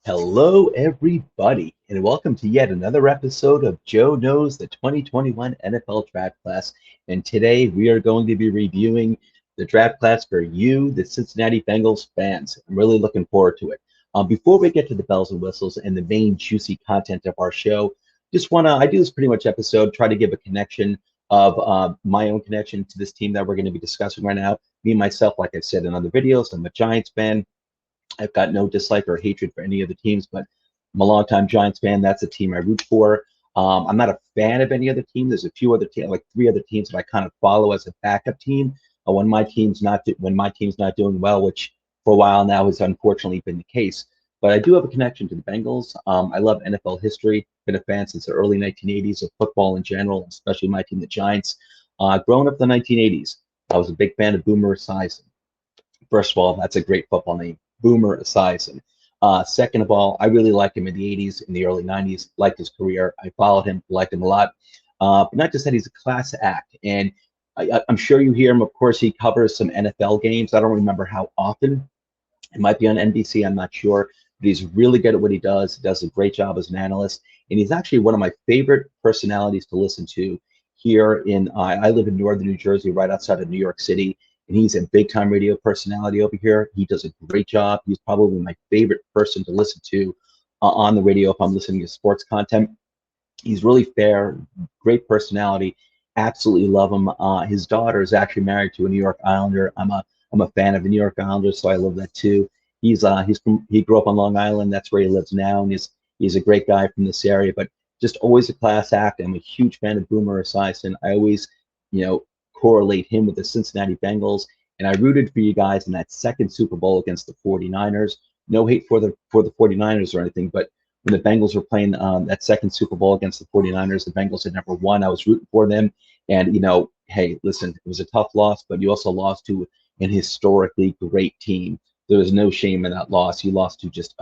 Hello, everybody, and welcome to yet another episode of Joe Knows the 2021 NFL Draft Class. And today we are going to be reviewing the draft class for you, the Cincinnati Bengals fans. I'm really looking forward to it. Before we get to the bells and whistles and the main juicy content of our show, I do this pretty much episode, try to give a connection of my own connection to this team that we're going to be discussing right now. Me, myself, like I said in other videos, I'm a Giants fan. I've got no dislike or hatred for any of the teams, but I'm a longtime Giants fan. That's a team I root for. I'm not a fan of any other team. There's a few other teams, like three other teams that I kind of follow as a backup team. When my team's not doing well, which for a while now has unfortunately been the case. But I do have a connection to the Bengals. I love NFL history. Been a fan since the early 1980s of football in general, especially my team, the Giants. Growing up in the 1980s, I was a big fan of Boomer Esiason. First of all, that's a great football name, Boomer Esiason. Second of all, I really liked him in the 80s, in the early 90s, liked his career. I followed him, liked him a lot. But not just that, he's a class act. And I'm sure you hear him. Of course, he covers some NFL games. I don't remember how often. It might be on NBC, I'm not sure. But he's really good at what he does. He does a great job as an analyst. And he's actually one of my favorite personalities to listen to here I live in northern New Jersey, right outside of New York City, and he's a big time radio personality over here. He does a great job. He's probably my favorite person to listen to on the radio if I'm listening to sports content. He's really fair, great personality. Absolutely love him. His daughter is actually married to a New York Islander. I'm a fan of the New York Islanders, so I love that too. He grew up on Long Island. That's where he lives now, and he's a great guy from this area. But just always a class act. I'm a huge fan of Boomer Esiason. I always, correlate him with the Cincinnati Bengals, and I rooted for you guys in that second Super Bowl against the 49ers. No hate for the 49ers or anything, but when the Bengals were playing that second Super Bowl against the 49ers, the Bengals had never won. I was rooting for them, and hey, listen, it was a tough loss, but you also lost to an historically great team. There was no shame in that loss. You lost to just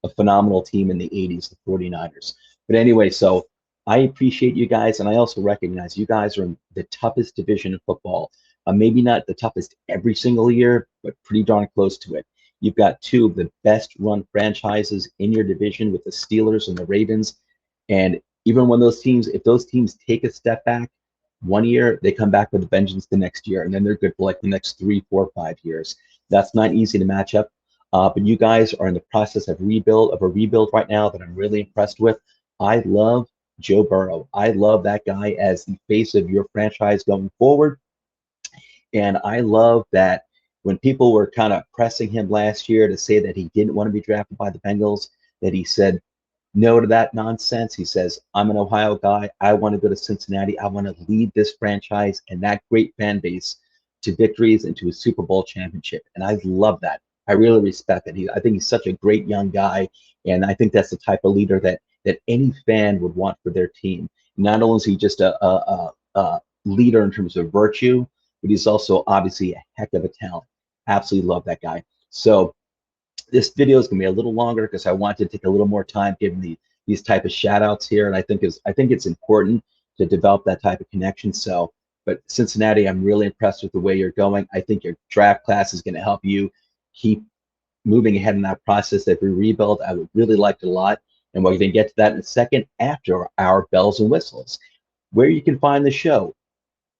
a phenomenal team in the 80s, the 49ers. But anyway, so I appreciate you guys, and I also recognize you guys are in the toughest division in football. Maybe not the toughest every single year, but pretty darn close to it. You've got two of the best run franchises in your division with the Steelers and the Ravens. And even when if those teams take a step back one year, they come back with a vengeance the next year, and then they're good for like the next 3, 4, 5 years. That's not easy to match up. But you guys are in the process of a rebuild right now that I'm really impressed with. I love Joe Burrow. I love that guy as the face of your franchise going forward. And I love that when people were kind of pressing him last year to say that he didn't want to be drafted by the Bengals, that he said no to that nonsense. He says, I'm an Ohio guy. I want to go to Cincinnati. I want to lead this franchise and that great fan base to victories and to a Super Bowl championship. And I love that. I really respect it. I think he's such a great young guy. And I think that's the type of leader that any fan would want for their team. Not only is he just a leader in terms of virtue, but he's also obviously a heck of a talent. Absolutely love that guy. So this video is going to be a little longer because I want to take a little more time giving these type of shout outs here. And I think it's important to develop that type of connection. So, but Cincinnati, I'm really impressed with the way you're going. I think your draft class is going to help you keep moving ahead in that process that we rebuild. I would really like it a lot. And we're going to get to that in a second after our bells and whistles. Where you can find the show: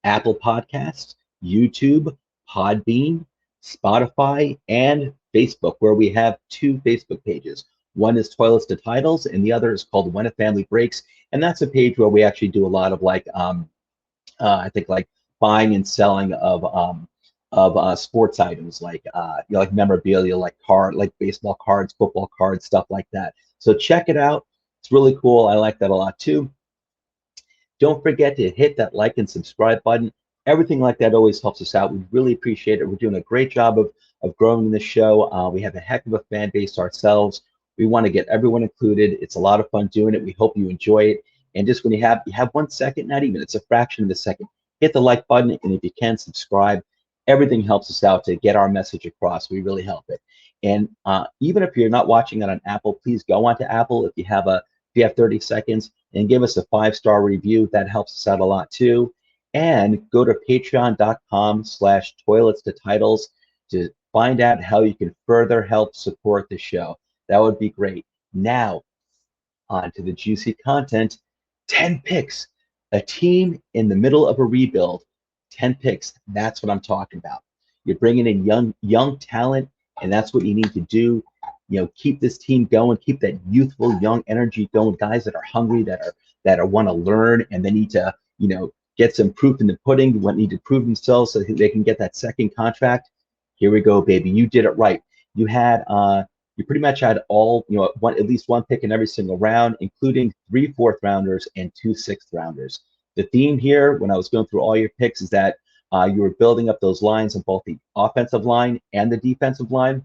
Apple Podcasts, YouTube, Podbean, Spotify, and Facebook, where we have two Facebook pages. One is Toilets to Titles, and the other is called When a Family Breaks. And that's a page where we actually do a lot of I think like buying and selling of sports items like memorabilia, like baseball cards, football cards, stuff like that. So check it out. It's really cool. I like that a lot too. Don't forget to hit that like and subscribe button. Everything like that always helps us out. We really appreciate it. We're doing a great job of growing this show. We have a heck of a fan base ourselves. We want to get everyone included. It's a lot of fun doing it. We hope you enjoy it. And just when you have 1 second, not even, it's a fraction of a second, hit the like button, and if you can, subscribe. Everything helps us out to get our message across. We really help it. And even if you're not watching it on Apple, please go onto Apple if you have 30 seconds and give us a 5-star review. That helps us out a lot too. And go to patreon.com/toilets to titles to find out how you can further help support the show. That would be great. Now, on to the juicy content. 10 picks. A team in the middle of a rebuild. 10 picks. That's what I'm talking about. You're bringing in young talent, and that's what you need to do. Keep this team going, keep that youthful, young energy going. Guys that are hungry, that are want to learn, and they need to, get some proof in the pudding. What need to prove themselves so they can get that second contract. Here we go, baby. You did it right. You had you pretty much had all, at least one pick in every single round, including 3 4th-rounders and 2 6th-rounders. The theme here, when I was going through all your picks, is that you were building up those lines on both the offensive line and the defensive line.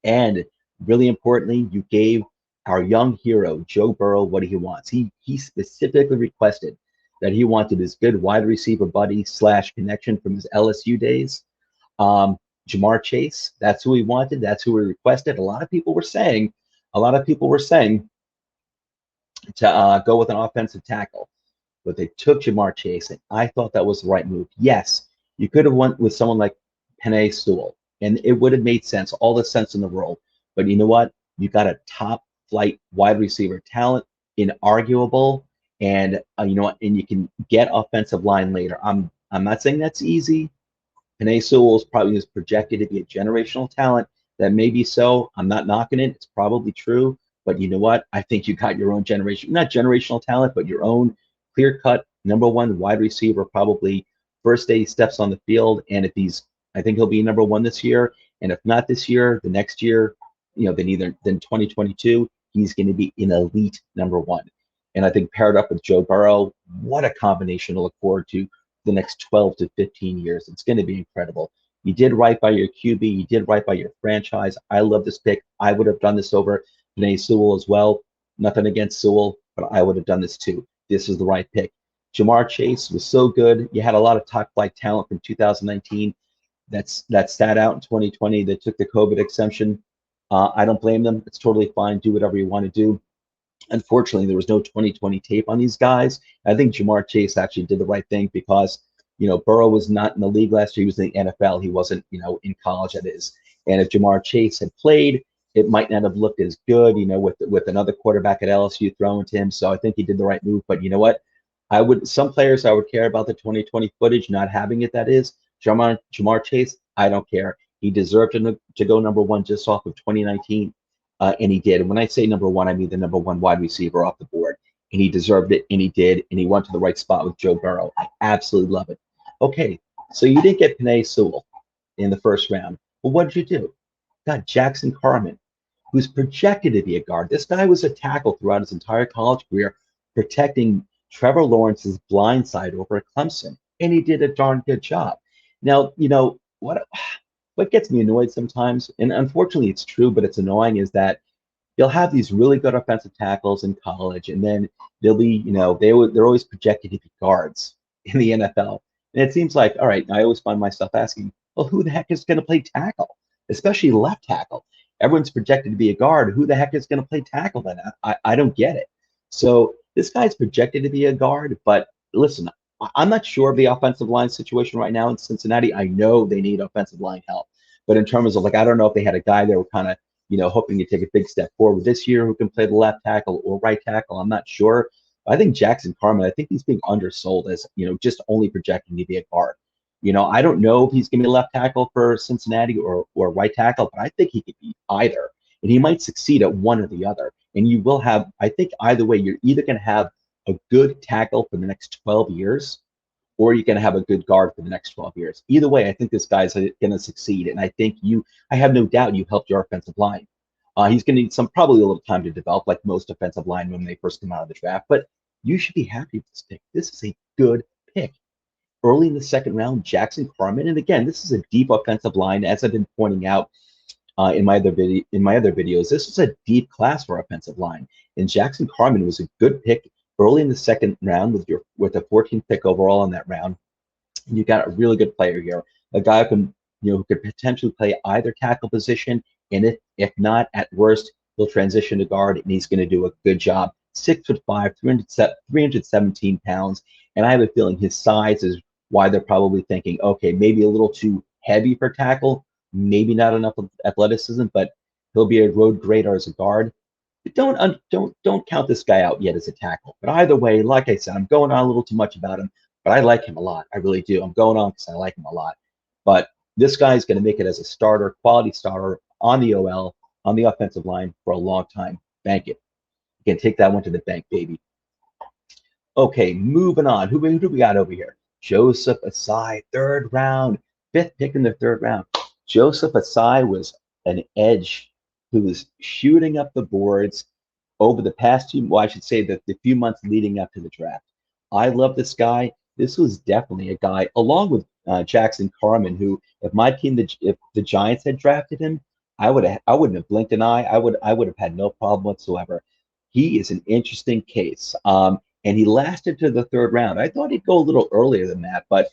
And really importantly, you gave our young hero, Joe Burrow, what he wants. He specifically requested that he wanted his good wide receiver buddy / connection from his LSU days. JaMarr Chase, that's who he wanted. That's who he requested. A lot of people were saying to go with an offensive tackle, but they took JaMarr Chase, and I thought that was the right move. Yes, you could have went with someone like Penei Sewell, and it would have made sense, all the sense in the world. But you know what? You got a top flight wide receiver talent, inarguable, and you know what? And you can get offensive line later. I'm not saying that's easy. Penei Sewell is probably projected to be a generational talent. That may be so. I'm not knocking it. It's probably true. But you know what? I think you got your own generation, not generational talent, but your own clear-cut #1 wide receiver, probably first day he steps on the field. And I think he'll be #1 this year. And if not this year, the next year, then 2022, he's going to be an elite #1. And I think paired up with Joe Burrow, what a combination to look forward to the next 12 to 15 years. It's going to be incredible. You did right by your QB. You did right by your franchise. I love this pick. I would have done this over Penei Sewell as well. Nothing against Sewell, but I would have done this too. This is the right pick. JaMarr Chase was so good. You had a lot of top flight talent from 2019 that sat out in 2020 that took the COVID exemption. I don't blame them. It's totally fine. Do whatever you want to do. Unfortunately, there was no 2020 tape on these guys. I think JaMarr Chase actually did the right thing because, Burrow was not in the league last year. He was in the NFL. He wasn't, in college, that is. And if JaMarr Chase had played, it might not have looked as good, with another quarterback at LSU throwing to him. So I think he did the right move. But you know what? Some players I would care about the 2020 footage, not having it, that is. JaMarr Chase, I don't care. He deserved to go #1 just off of 2019. And he did. And when I say #1, I mean the #1 wide receiver off the board. And he deserved it, and he did. And he went to the right spot with Joe Burrow. I absolutely love it. Okay, so you didn't get Penei Sewell in the first round. Well, what did you do? Got Jackson Carman, who's projected to be a guard. This guy was a tackle throughout his entire college career, protecting Trevor Lawrence's blind side over at Clemson. And he did a darn good job. Now, what gets me annoyed sometimes, and unfortunately it's true, but it's annoying, is that you'll have these really good offensive tackles in college, and then they'll be, they're always projected to be guards in the NFL. And it seems like, all right, I always find myself asking, well, who the heck is going to play tackle, especially left tackle? Everyone's projected to be a guard. Who the heck is going to play tackle then? I don't get it. So this guy's projected to be a guard, but listen, I'm not sure of the offensive line situation right now in Cincinnati. I know they need offensive line help, but in terms of I don't know if they had a guy they were kind of, hoping to take a big step forward this year who can play the left tackle or right tackle. I'm not sure. I think Jackson Carman, I think he's being undersold as, just only projecting to be a guard. I don't know if he's going to be a left tackle for Cincinnati or right tackle, but I think he could be either. And he might succeed at one or the other. And you will have, I think either way, you're either going to have a good tackle for the next 12 years, or you're going to have a good guard for the next 12 years. Either way, I think this guy's going to succeed. And I think I have no doubt you helped your offensive line. He's going to need probably a little time to develop, like most offensive linemen when they first come out of the draft. But you should be happy with this pick. This is a good pick. Early in the second round, Jackson Carman. And again, this is a deep offensive line, as I've been pointing out in my other videos. This is a deep class for offensive line. And Jackson Carman was a good pick early in the second round with a 14th pick overall in that round. And you got a really good player here, a guy who could potentially play either tackle position, and if not, at worst, he'll transition to guard, and he's going to do a good job. 6'5", 317 pounds, and I have a feeling his size is why they're probably thinking, okay, maybe a little too heavy for tackle, maybe not enough athleticism, but he'll be a road grader as a guard. Don't count this guy out yet as a tackle. But either way, like I said, I'm going on a little too much about him, but I like him a lot. I really do. I'm going on because I like him a lot. But this guy is going to make it as a starter, quality starter on the OL, on the offensive line for a long time. Bank it. You can take that one to the bank, baby. Okay, moving on. Who do we got over here? Joseph Assad, third round, fifth pick in the third round. Joseph Assad was an edge who was shooting up the boards over the past few, well, I should say that the few months leading up to the draft. I love this guy. This was definitely a guy, along with Jackson Carman, who, if my team, if the Giants had drafted him, I wouldn't have blinked an eye. I would have had no problem whatsoever. He is an interesting case. And he lasted to the third round. I thought he'd go a little earlier than that, but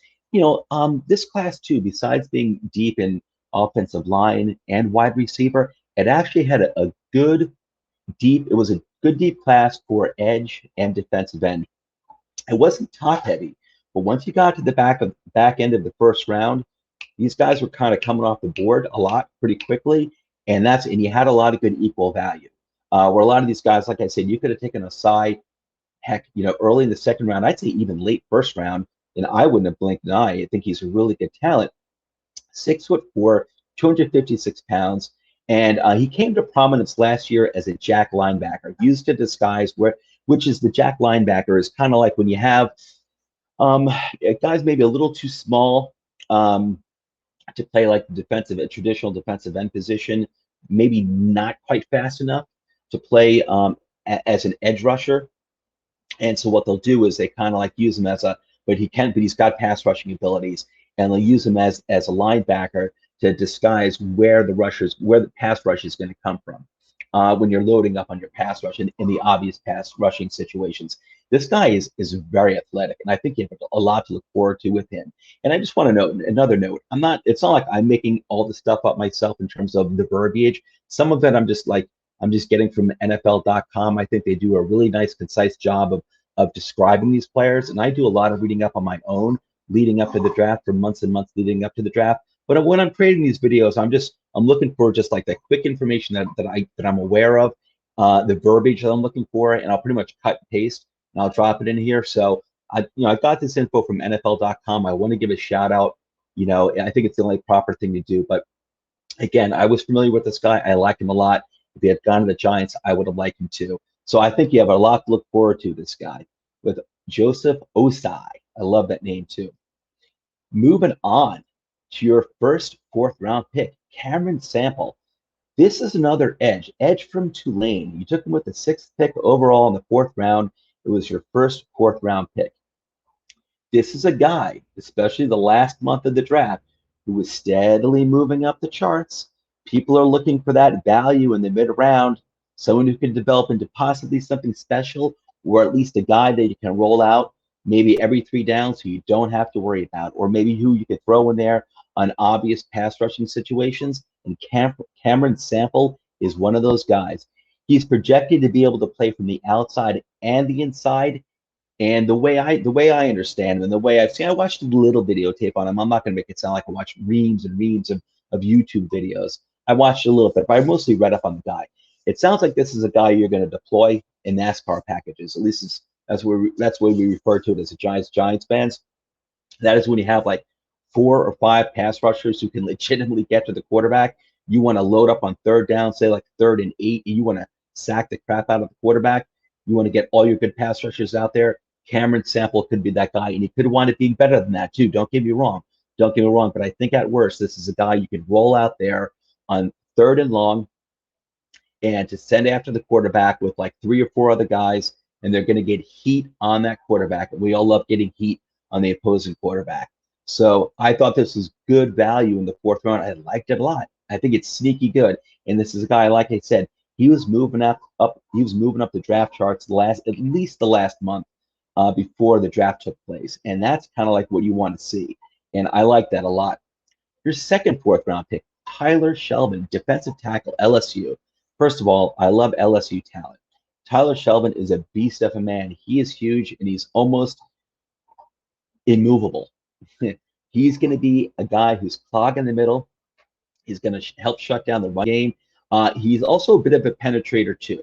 this class too, besides being deep in offensive line and wide receiver, it actually had a good deep. It was a good deep class for edge and defensive end. It wasn't top heavy, but once you got to the back end of the first round, these guys were kind of coming off the board a lot pretty quickly, and you had a lot of good equal value. Where a lot of these guys, like I said, you could have taken a side, heck, early in the second round, I'd say even late first round, and I wouldn't have blinked an eye. I think he's a really good talent. 6'4", 256 pounds. And he came to prominence last year as a jack linebacker, used to disguise which is the jack linebacker is kind of like when you have guys maybe a little too small to play like a traditional defensive end position, maybe not quite fast enough to play as an edge rusher. And so what they'll do is they kind of like use him but he's got pass rushing abilities, and they'll use him as a linebacker to disguise where the pass rush is going to come from when you're loading up on your pass rush in the obvious pass rushing situations. This guy is very athletic, and I think you have a lot to look forward to with him. And I just want to note another note. It's not like I'm making all the stuff up myself in terms of the verbiage. Some of it I'm just getting from NFL.com. I think they do a really nice, concise job of describing these players, and I do a lot of reading up on my own leading up to the draft for months and months leading up to the draft. But when I'm creating these videos, I'm looking for just like that quick information that I'm aware of, the verbiage that I'm looking for, and I'll pretty much cut and paste and I'll drop it in here. So I got this info from NFL.com. I want to give a shout out. I think it's the only proper thing to do. But again, I was familiar with this guy. I liked him a lot. If he had gone to the Giants, I would have liked him too. So I think you have a lot to look forward to, this guy with Joseph Osai. I love that name too. Moving on to your first fourth round pick, Cameron Sample. This is another edge from Tulane. You took him with the sixth pick overall in the fourth round. It was your first fourth round pick. This is a guy, especially the last month of the draft, who was steadily moving up the charts. People are looking for that value in the mid round, someone who can develop into possibly something special, or at least a guy that you can roll out maybe every 3 downs who you don't have to worry about, or maybe who you could throw in there on obvious pass rushing situations. And Cameron Sample is one of those guys. He's projected to be able to play from the outside and the inside. And the way I understand him and the way I've seen, I watched a little videotape on him. I'm not going to make it sound like I watched reams and reams of YouTube videos. I watched a little bit, but I mostly read up on the guy. It sounds like this is a guy you're going to deploy in NASCAR packages. At least that's where we refer to it as a Giants fans. That is when you have like 4 or 5 pass rushers who can legitimately get to the quarterback. You want to load up on third down, say like 3rd and 8, and you want to sack the crap out of the quarterback. You want to get all your good pass rushers out there. Cameron Sample could be that guy, and he could wind up being better than that too. Don't get me wrong. But I think at worst, this is a guy you could roll out there on 3rd and long and to send after the quarterback with like 3 or 4 other guys, and they're going to get heat on that quarterback. And we all love getting heat on the opposing quarterback. So I thought this was good value in the 4th round. I liked it a lot. I think it's sneaky good. And this is a guy, like I said, he was moving up. He was moving up the draft charts at least the last month before the draft took place, and that's kind of like what you want to see. And I like that a lot. Your second 4th round pick, Tyler Sheldon, defensive tackle, LSU. First of all, I love LSU talent. Tyler Sheldon is a beast of a man. He is huge, and he's almost immovable. He's going to be a guy who's clogging the middle. He's going to help shut down the run game. He's also a bit of a penetrator too.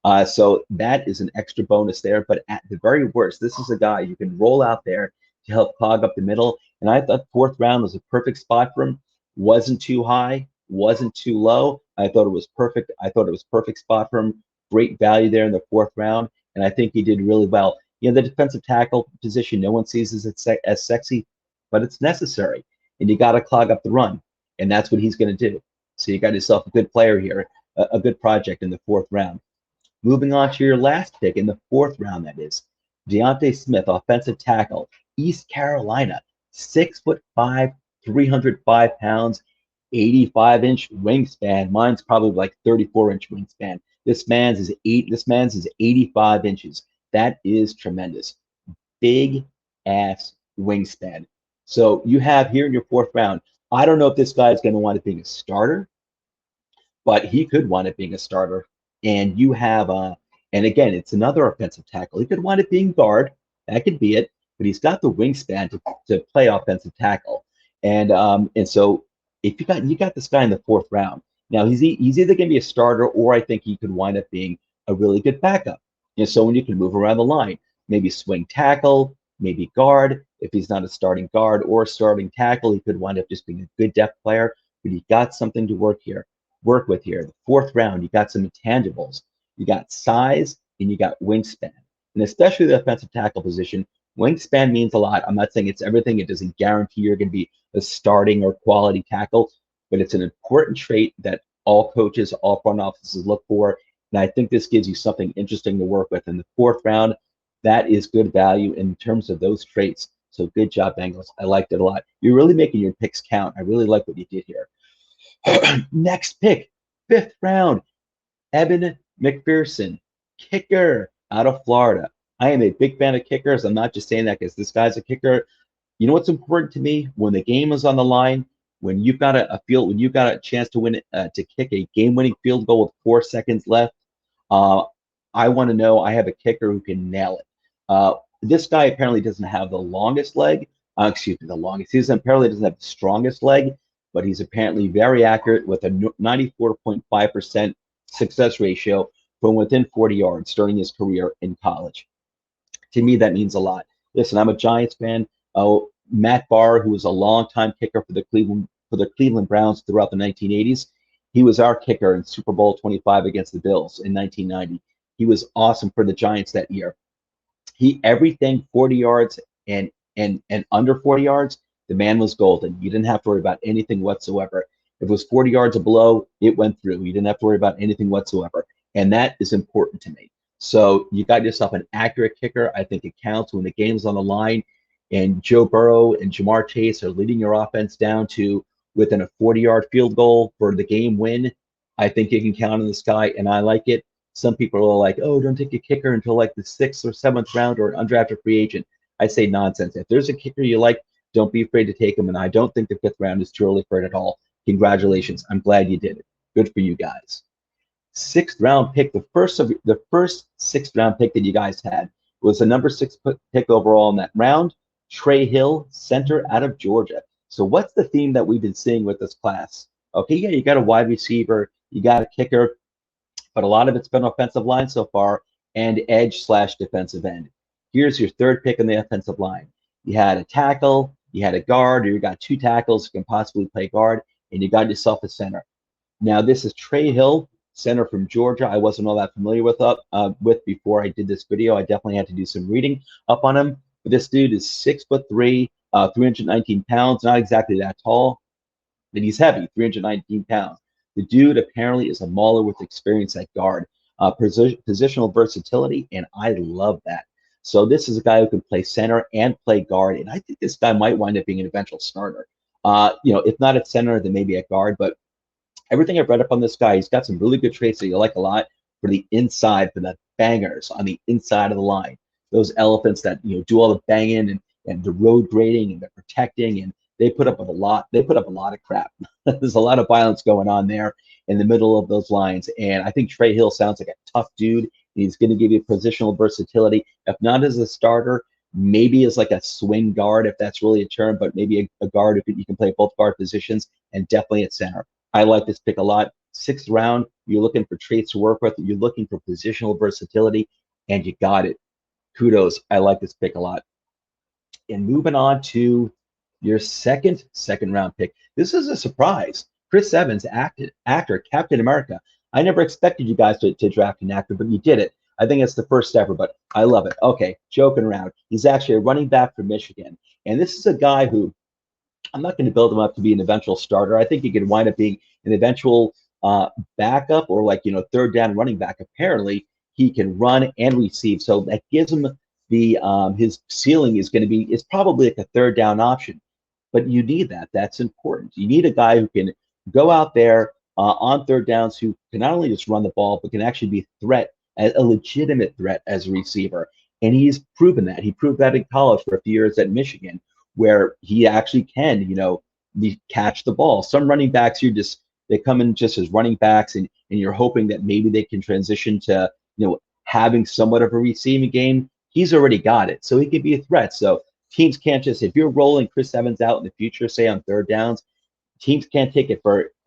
So that is an extra bonus there. But at the very worst, this is a guy you can roll out there to help clog up the middle. And I thought fourth round was a perfect spot for him. Wasn't too high, wasn't too low. I thought it was perfect. I thought it was perfect spot for him. Great value there in the fourth round, and I think he did really well. The defensive tackle position, no one sees as sexy, but it's necessary, and you got to clog up the run, and that's what he's going to do. So you got yourself a good player here, a good project in the fourth round. Moving on to your last pick in the fourth round, that is Deontay Smith, offensive tackle, East Carolina, 6'5", 305 pounds, 85-inch wingspan. Mine's probably like 34-inch wingspan. This man's is 85 inches. That is tremendous. Big ass wingspan. So you have here in your fourth round. I don't know if this guy is going to wind up being a starter, but he could wind up being a starter. And you have and again, it's another offensive tackle. He could wind up being guard. That could be it. But he's got the wingspan to play offensive tackle. And so if you got this guy in the fourth round, now he's either going to be a starter, or I think he could wind up being a really good backup. So when you can move around the line, maybe swing tackle, maybe guard. If he's not a starting guard or a starting tackle, he could wind up just being a good depth player. But he got something to work with here. The fourth round, you got some intangibles. You got size and you got wingspan. And especially the offensive tackle position, wingspan means a lot. I'm not saying it's everything. It doesn't guarantee you're going to be a starting or quality tackle, but it's an important trait that all coaches, all front offices look for. And I think this gives you something interesting to work with in the fourth round. That is good value in terms of those traits. So good job, Bengals. I liked it a lot. You're really making your picks count. I really like what you did here. Next pick, fifth round, Evan McPherson, kicker out of Florida. I am a big fan of kickers. I'm not just saying that because this guy's a kicker. You know what's important to me? When the game is on the line, when you've got when you've got a chance to win to kick a game-winning field goal with 4 seconds left, I want to know I have a kicker who can nail it. This guy apparently doesn't have the longest leg. Excuse me, the longest. He apparently doesn't have the strongest leg, but he's apparently very accurate with a 94.5% success ratio from within 40 yards during his career in college. To me, that means a lot. Listen, I'm a Giants fan. Matt Barr, who was a longtime kicker for the Cleveland Browns throughout the 1980s, he was our kicker in Super Bowl 25 against the Bills in 1990. He was awesome for the Giants that year. Everything 40 yards and under 40 yards, the man was golden. You didn't have to worry about anything whatsoever. If it was 40 yards or below, it went through. You didn't have to worry about anything whatsoever. And that is important to me. So you got yourself an accurate kicker. I think it counts when the game's on the line and Joe Burrow and JaMarr Chase are leading your offense down to within a 40-yard field goal for the game win. I think you can count on this guy, and I like it. Some people are like, oh, don't take a kicker until like the 6th or 7th round or an undrafted free agent. I say nonsense. If there's a kicker you like, don't be afraid to take him, and I don't think the 5th round is too early for it at all. Congratulations. I'm glad you did it. Good for you guys. 6th round pick, the first 6th round pick that you guys had was the number 6 pick overall in that round. Trey Hill, center out of Georgia. So what's the theme that we've been seeing with this class? Okay, yeah, you got a wide receiver, you got a kicker, but a lot of it's been offensive line so far and edge/defensive end. Here's your 3rd pick in the offensive line. You had a tackle, you had a guard, or you got 2 tackles who can possibly play guard, and you got yourself a center. Now this is Trey Hill, center from Georgia. I wasn't all that familiar with before I did this video. I definitely had to do some reading up on him. But this dude is 6'3", 319 pounds, not exactly that tall, but he's heavy, 319 pounds. The dude apparently is a mauler with experience at guard, positional versatility, and I love that. So this is a guy who can play center and play guard, and I think this guy might wind up being an eventual starter. If not at center, then maybe at guard, but everything I've read up on this guy, he's got some really good traits that you like a lot for the inside, for the bangers on the inside of the line. Those elephants that do all the banging and the road grading and the protecting, and they put up with a lot. They put up a lot of crap. There's a lot of violence going on there in the middle of those lines. And I think Trey Hill sounds like a tough dude. He's going to give you positional versatility. If not as a starter, maybe as like a swing guard, if that's really a term, but maybe a guard who you can play both guard positions, and definitely at center. I like this pick a lot. 6th round, you're looking for traits to work with, you're looking for positional versatility, and you got it. Kudos. I like this pick a lot. And moving on to your second round pick. This is a surprise. Chris Evans, actor, Captain America. I never expected you guys to draft an actor, but you did it. I think it's the first ever, but I love it. Okay, joking around. He's actually a running back for Michigan. And this is a guy who I'm not going to build him up to be an eventual starter. I think he could wind up being an eventual backup or like, third down running back. Apparently, he can run and receive. So that gives him the his ceiling is probably like a third down option. But you need that. That's important. You need a guy who can go out there on third downs who can not only just run the ball, but can actually be a legitimate threat as a receiver. And he's proven that. He proved that in college for a few years at Michigan, where he actually can, catch the ball. Some running backs, they come in just as running backs, and you're hoping that maybe they can transition to, having somewhat of a receiving game. He's already got it, so he could be a threat. So teams can't just, if you're rolling Chris Evans out in the future, say on third downs, teams can't take it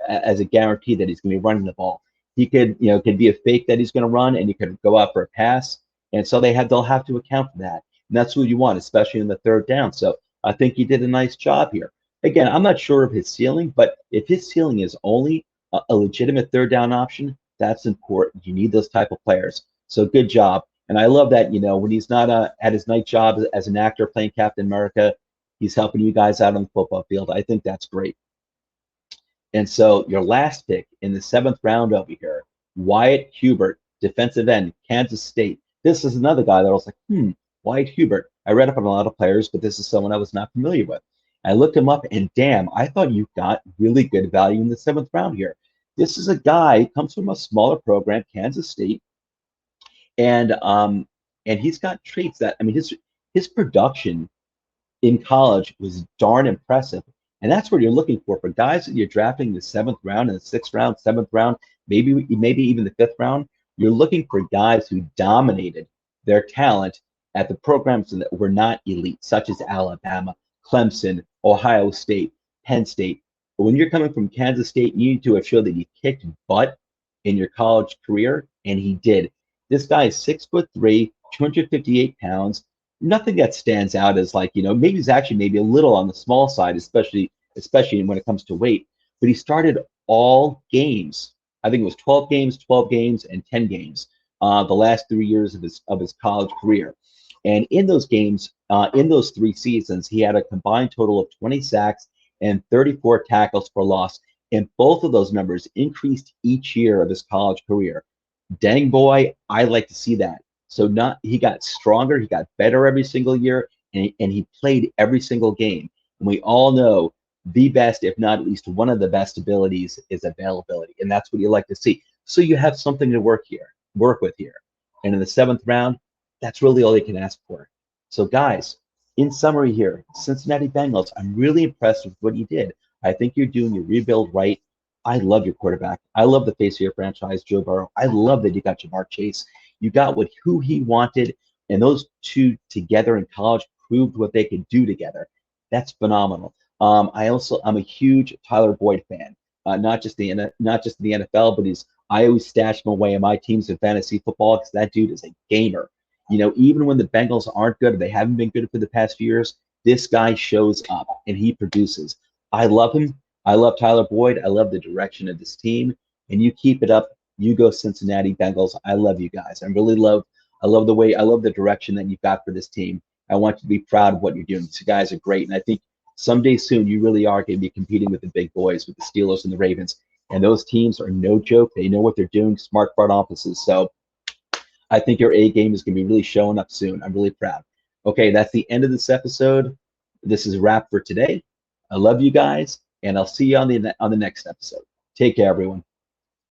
as a guarantee that he's going to be running the ball. He could be a fake that he's going to run, and he could go out for a pass, and so they'll have to account for that, and that's what you want, especially in the third down. So I think he did a nice job here. Again, I'm not sure of his ceiling, but if his ceiling is only a legitimate third down option, that's important. You need those type of players. So good job. And I love that, when he's not at his night job as an actor playing Captain America, he's helping you guys out on the football field. I think that's great. And so your last pick in the seventh round over here, Wyatt Hubert, defensive end, Kansas State. This is another guy that I was like, Wyatt Hubert. I read up on a lot of players, but this is someone I was not familiar with. I looked him up, and damn, I thought you got really good value in the seventh round here. This is a guy, comes from a smaller program, Kansas State, and he's got traits that, his production in college was darn impressive. And that's what you're looking for guys that you're drafting in the seventh round, and the sixth round, seventh round, maybe even the fifth round. You're looking for guys who dominated their talent at the programs that were not elite, such as Alabama, Clemson, Ohio State, Penn State. But when you're coming from Kansas State, you need to have shown that you kicked butt in your college career, and he did. This guy is 6'3", 258 pounds. Nothing that stands out as like, maybe he's actually maybe a little on the small side, especially when it comes to weight. But he started all games. I think it was 12 games, and 10 games the last 3 years of his college career. And in those games, in those 3 seasons, he had a combined total of 20 sacks and 34 tackles for loss. And both of those numbers increased each year of his college career. Dang boy, I like to see that. So he got stronger, he got better every single year, and he played every single game. And we all know the best, if not at least one of the best abilities, is availability. And that's what you like to see. So you have something to work with here. And in the seventh round, that's really all you can ask for. So guys, in summary here, Cincinnati Bengals, I'm really impressed with what you did. I think you're doing your rebuild right. I love your quarterback. I love the face of your franchise, Joe Burrow. I love that you got JaMarr Chase. You got who he wanted, and those two together in college proved what they could do together. That's phenomenal. I'm a huge Tyler Boyd fan, not just the NFL, but I always stash him away in my teams in fantasy football because that dude is a gamer. Even when the Bengals aren't good, or they haven't been good for the past few years, this guy shows up and he produces. I love him. I love Tyler Boyd. I love the direction of this team, and you keep it up. You go Cincinnati Bengals. I love you guys. I love the direction that you've got for this team. I want you to be proud of what you're doing. These guys are great. And I think someday soon you really are going to be competing with the big boys, with the Steelers and the Ravens. And those teams are no joke. They know what they're doing, smart front offices. So I think your A game is going to be really showing up soon. I'm really proud. Okay, that's the end of this episode. This is a wrap for today. I love you guys, and I'll see you on the next episode. Take care, everyone.